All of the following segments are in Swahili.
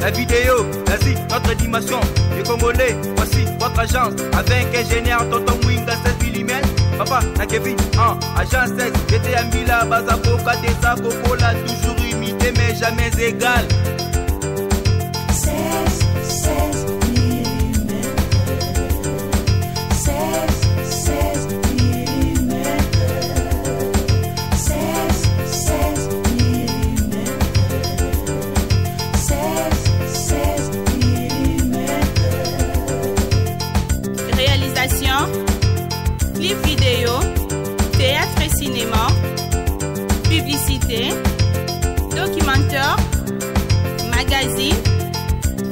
la vidéo, vas-y, notre dimension. Les Congolais, voici votre agence. Avec ingénieur Tonton Mwinga 16 mm. Papa, na Kevin, agence 16. J'étais à Mila, Bazako, Kadesa, Kokola, toujours imité mais jamais égal. 16 mm. 16 mm. 16 mm. 16 mm. Réalisation, clip vidéo, théâtre et cinéma, publicité, documentaire, magazine,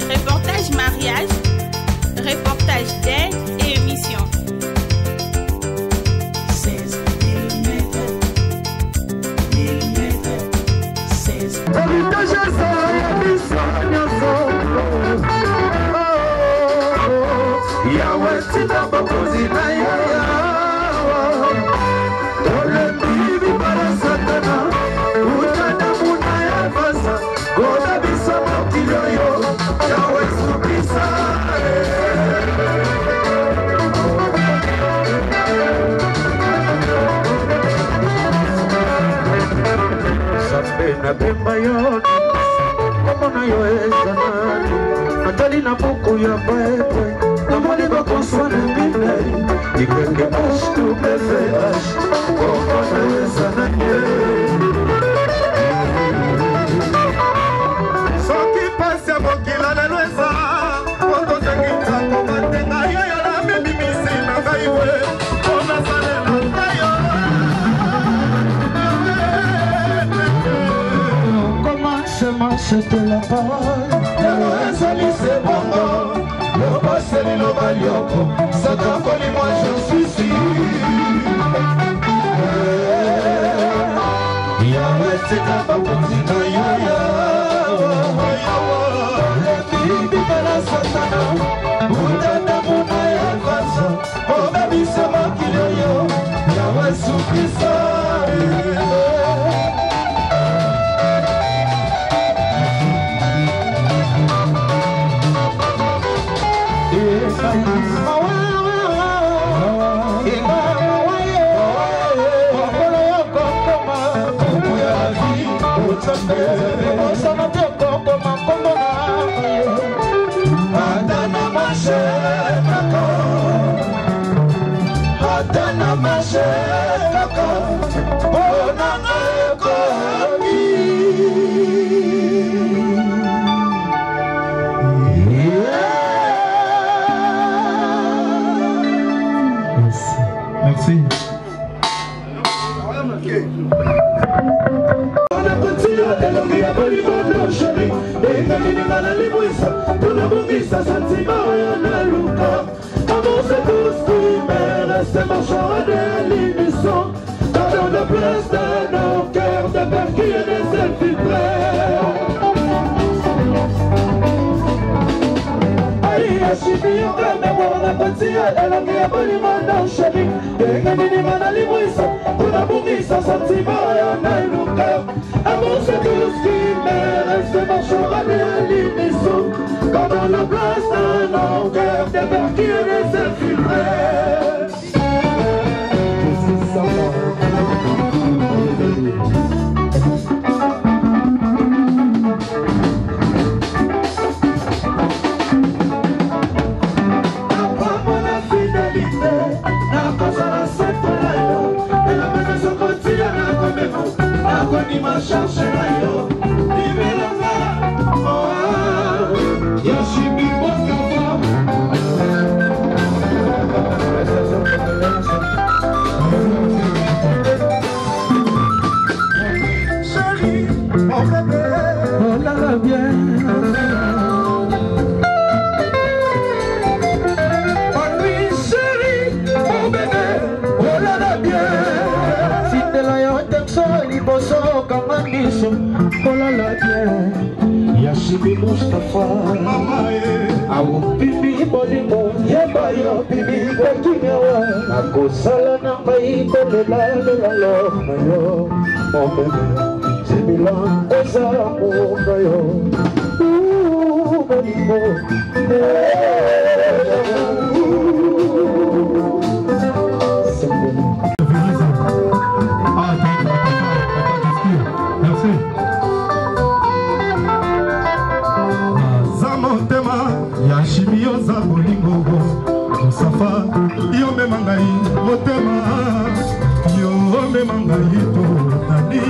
reportage mariage, reportage d'aide et émission. 16 mm. 16 na bemba yo komona yo ezanani atali na buku ya bwebwe namoni bakonswa na minei ikeke ashtu bfh komona yo ezanani soki pasi ya mokila lelo eza okozengisa komatenga yo yo na mibimisi na ngai we onasalela ngai yo. C'était la parole, le sali c'est bongo, le passé le balioko, ça t'envole moi je suis sûr. Yahweh c'est ta babouzina yaya, le bibi bala satana, udana muna ya vasa, oh baby c'est moi qui le yo, Yahweh soufisa. Merci. Yashibi Mustafa Awu bibi bolimo Yeba yo bibi kwa kinyawa Nakosala namba iko lela lo mayo Momeme Zemilan kosa mo mayo bolingo. Merci. Zamotema ya shimio za bolingo Musafa yo memangai motema yo memangai to tani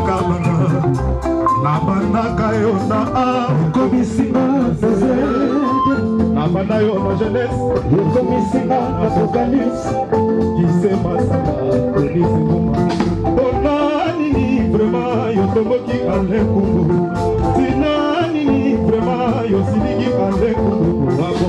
kabanga nabandaka yo na Komisinga zeze nabanda yo na jeunesse Komisinga apocalypse kisema sana konisi ngoma bonani vraiment yo tomoki alekungu tinani vraiment yo siliki alekungu wabo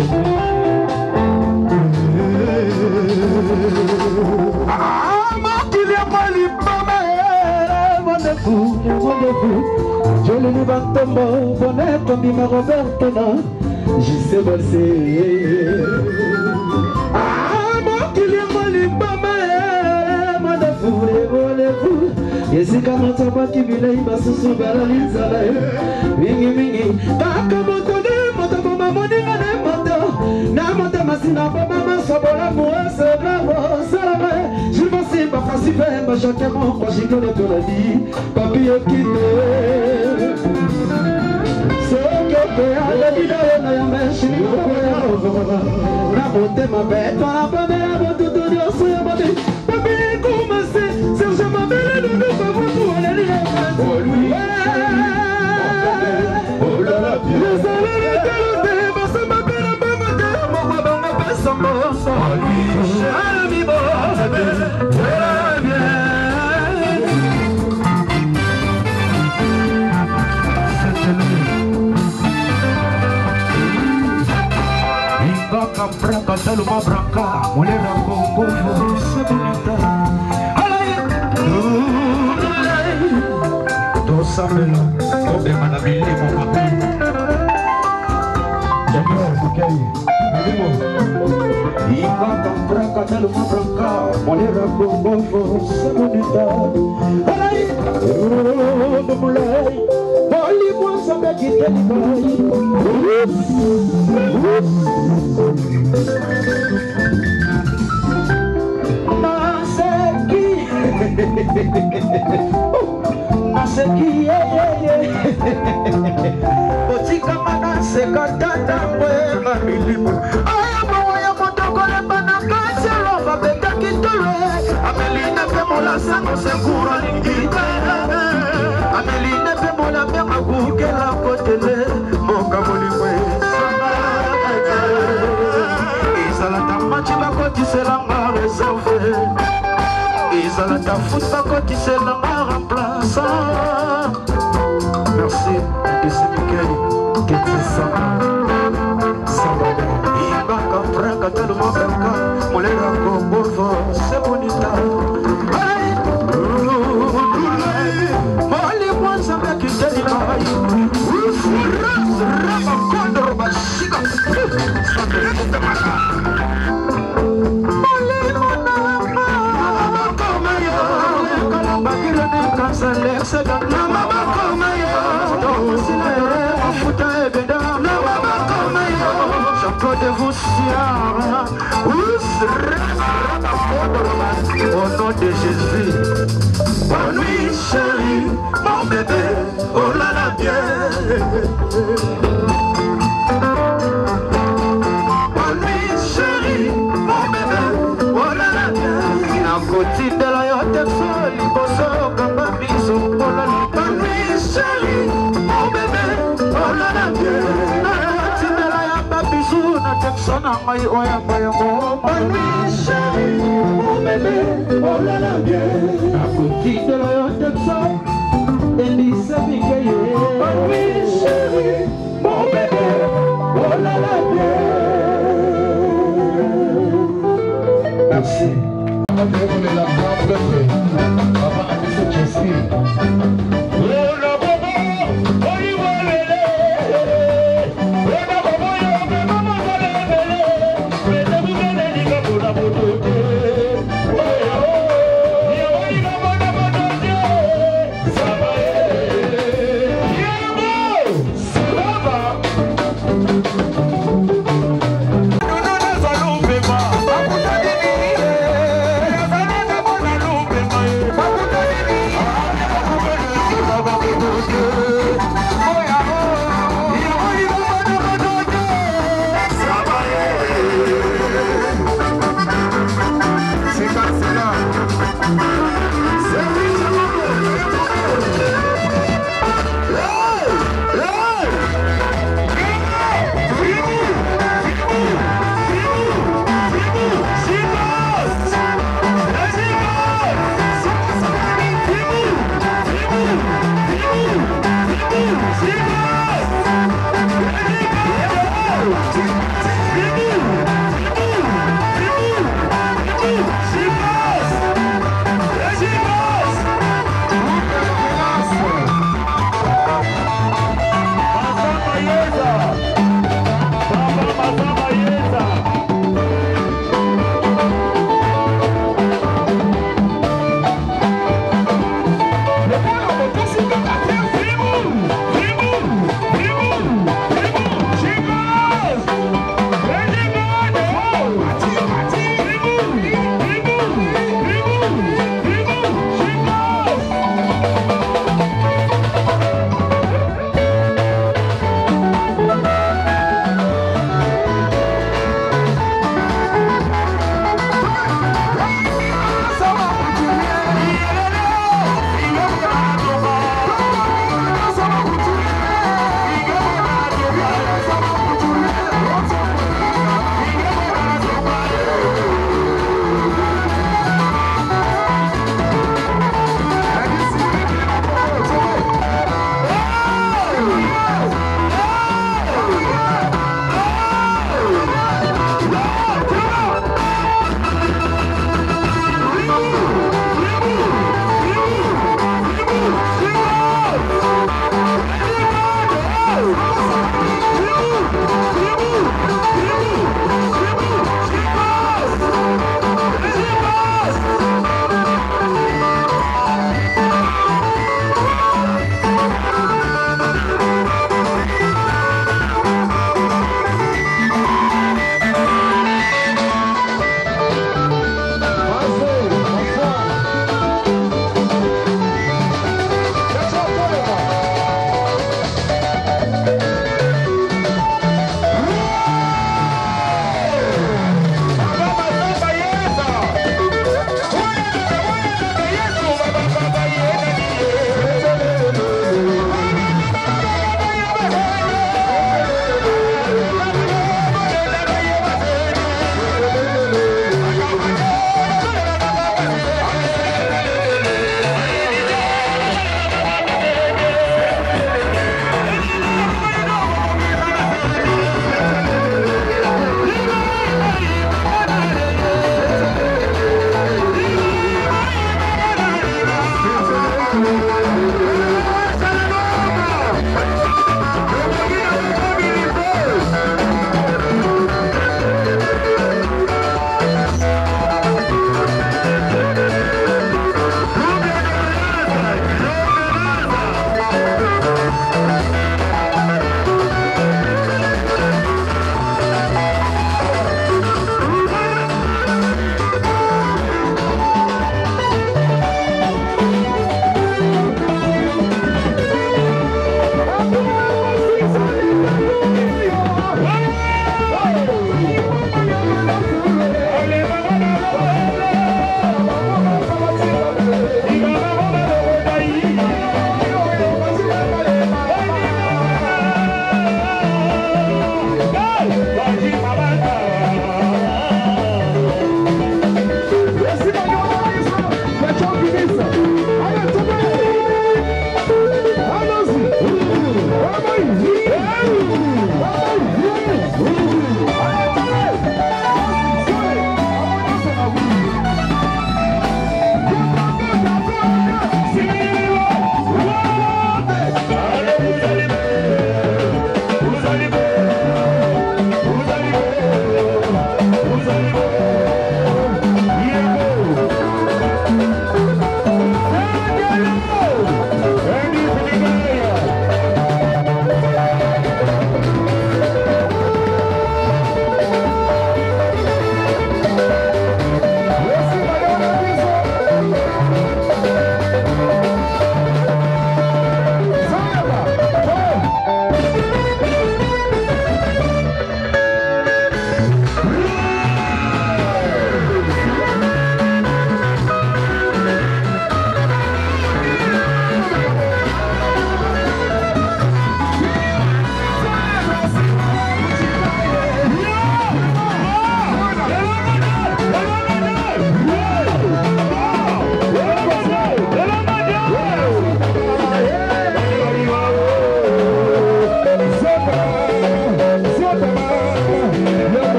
Jolini Bantombo, bonnet comme Bima Robertona, j'y sais bolser. Ah, mon Kylian Malibama, mon fou, les fous. Yesika Motaba qui vile, il va se sauver à l'Inzala. Mingi, mingi, Takamoto de Motaba, maman, de Moto, Namota Masina, maman, Sabola, moi, c'est bravo, Salame. Je m'en sais pas facile, mais chacun mon quoi, j'ai donné ton avis, papier quitté. C'est que tu as la vie de la machine, la beauté ma bête, la bonne et la bonne de Dieu, c'est la bonne. Papier commencé, c'est je m'appelle le nouveau pour vous, aller les lui. Oh là là, les allées de l'autre, ça m'appelle un peu ma terre, mon maman m'appelle son morceau. Branca, Saluma Branca, mulher com força bonita. Doça melhor, problema na minha mon papi. Branca, branca, Saluma Branca, mulher com força bonita. Mulher, olhe-moi, sabe que tem Naseki, Otika manase katata mwema milimu. Aya ya motokole banakase roba beta kitore. Ameline pe mola sango segura lingite. Ameline pe mola bema kukela kotele. Moka molimwe sama. Isalata machi bakoti selanga resolve. Isalata foot bakoti selanga remplaçant. Merci, ici Mickey, qui dit ça. Il va qu'un frère, tellement bien, mon l'air encore beau, c'est bonita. Aïe, mon moi, ça va quitter les mailles. Rama, condor, basica. Ça te laisse de au nom de Jésus, bonne nuit chérie, mon bébé, oh là là bien. Bonne nuit chérie, mon bébé, oh là là bien. Na côté de la yote folie, bosso comme un bisou, oh là là. Bonne nuit chérie, mon bébé, oh là là bien. Na côté de la yote bisou, na texon na mai oya baya mo. Bonne nuit chérie, mon bébé, oh là là bien. Na côté de la yote texon, Elisa Mikaye. Bonne nuit chérie, mon bébé, oh là là bien. Merci.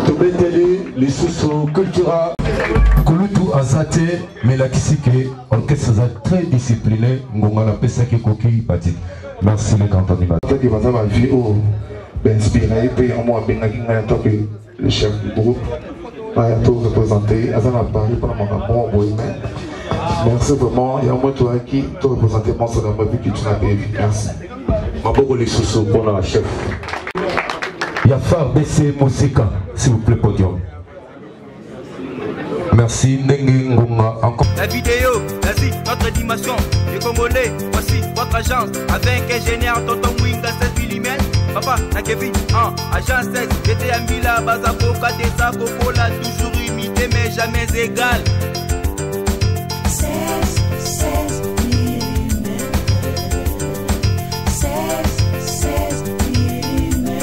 Tobeteli lisusu cultura kulutu azate mais la kisike orchestre très discipliné ngonga na pesa ki koki bati. Merci le grand animateur. Qui va ma vie au inspiré puis en moi bien en tant que le chef du groupe va tout représenter Azana Paris pendant mon amour bohémien. Merci vraiment et à moi toi qui te représenter mon son amour que tu n'as pas vu. Merci. Maboko lisusu pour la chef. Yafar BC Mosika, s'il vous plaît, podium. Merci, Nengi Ngonga. Encore. La vidéo, vas-y, notre animation. Les Congolais, voici votre agence. Avec ingénieur Tonton Mwinga 16 mm. Papa, na Kevin, agence 16. J'étais à Mila, Bazako, Kadesa, Kokola, toujours imité, mais jamais égal. 16 mm. 16 mm. 16 mm.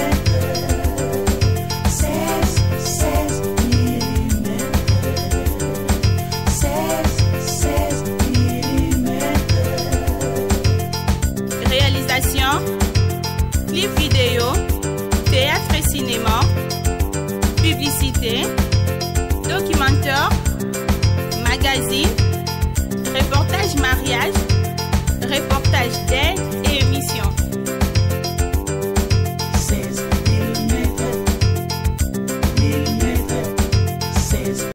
16 mm. Réalisation, clip vidéo, publicité,